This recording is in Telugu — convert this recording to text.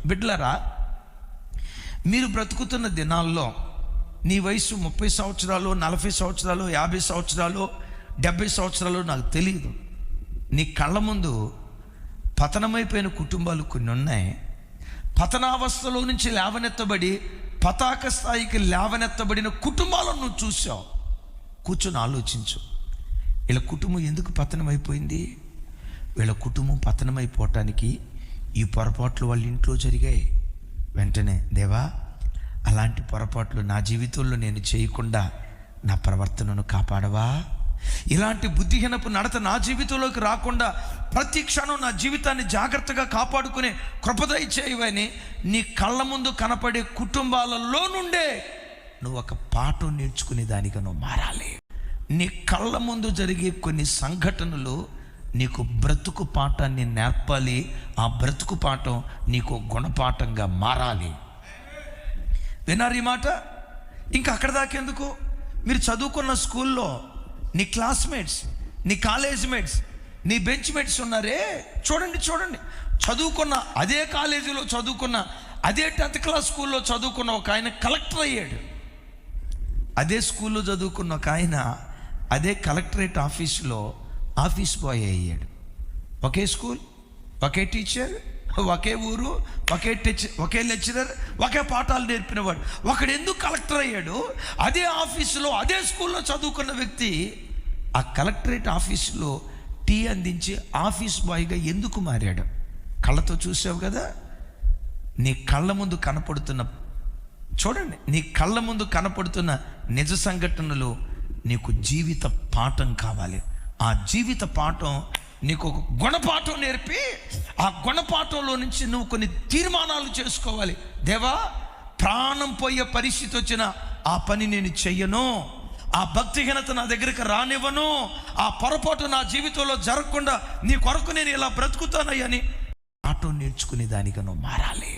బిడ్డలారా, మీరు బ్రతుకుతున్న దినాల్లో నీ వయసు 30 సంవత్సరాలు, 40 సంవత్సరాలు, 50 సంవత్సరాలు, 70 సంవత్సరాలు నాకు తెలియదు. నీ కళ్ళ ముందు పతనమైపోయిన కుటుంబాలు కొన్ని ఉన్నాయి. పతనావస్థలో నుంచి లేవనెత్తబడి పతాక స్థాయికి లేవనెత్తబడిన కుటుంబాలను నువ్వు చూసావు. కూర్చొని ఆలోచించు, వీళ్ళ కుటుంబం ఎందుకు పతనమైపోయింది? వీళ్ళ కుటుంబం పతనమైపోవటానికి ఈ పొరపాట్లు వాళ్ళ ఇంట్లో జరిగాయి. వెంటనే, దేవా, అలాంటి పొరపాట్లు నా జీవితంలో నేను చేయకుండా నా ప్రవర్తనను కాపాడవా? ఇలాంటి బుద్ధిహీనపు నడత నా జీవితంలోకి రాకుండా ప్రతి క్షణం నా జీవితాన్ని జాగ్రత్తగా కాపాడుకునే కృపదయ చేయవని నీ కళ్ళ ముందు కనపడే కుటుంబాలలో నుండే నువ్వు ఒక పాఠం నేర్చుకునే దానిగా నువ్వు మారాలి. నీ కళ్ళ ముందు జరిగే కొన్ని సంఘటనలు నీకు బ్రతుకు పాఠాన్ని నేర్పాలి. ఆ బ్రతుకు పాఠం నీకు గుణపాఠంగా మారాలి. వినారు ఈ మాట? ఇంకా అక్కడ దాకెందుకు? మీరు చదువుకున్న స్కూల్లో నీ క్లాస్మేట్స్, నీ కాలేజ్ మేట్స్, నీ బెంచ్ మేట్స్ ఉన్నారే, చూడండి, చదువుకున్న అదే కాలేజీలో చదువుకున్న అదే 10th క్లాస్ స్కూల్లో చదువుకున్న ఒక ఆయన కలెక్టర్ అయ్యాడు. అదే స్కూల్లో చదువుకున్న ఒక ఆయన అదే కలెక్టరేట్ ఆఫీసులో ఆఫీస్ బాయ్ అయ్యాడు. ఒకే స్కూల్, ఒకే టీచర్, ఒకే ఊరు, ఒకే లెక్చరర్, ఒకే పాఠాలు నేర్పినవాడు. ఒకడు ఎందుకు కలెక్టర్ అయ్యాడు? అదే ఆఫీసులో అదే స్కూల్లో చదువుకున్న వ్యక్తి ఆ కలెక్టరేట్ ఆఫీసులో టీ అందించి ఆఫీస్ బాయ్గా ఎందుకు మారాడు? కళ్ళతో చూసావు కదా. నీ కళ్ళ ముందు కనపడుతున్న, చూడండి, నీ కళ్ళ ముందు కనపడుతున్న నిజ సంఘటనలు నీకు జీవిత పాఠం కావాలి. ఆ జీవిత పాఠం నీకు ఒక గుణపాఠం నేర్పి ఆ గుణపాఠంలో నుంచి నువ్వు కొన్ని తీర్మానాలు చేసుకోవాలి. దేవా, ప్రాణం పోయే పరిస్థితి వచ్చిన ఆ పని నేను చెయ్యను, ఆ భక్తిహీనత నా దగ్గరికి రానివ్వను, ఆ పొరపాటు నా జీవితంలో జరగకుండా నీ కొరకు నేను ఇలా బ్రతుకుతానయ్యని పాఠం నేర్చుకునే దానిగా నువ్వు మారాలి.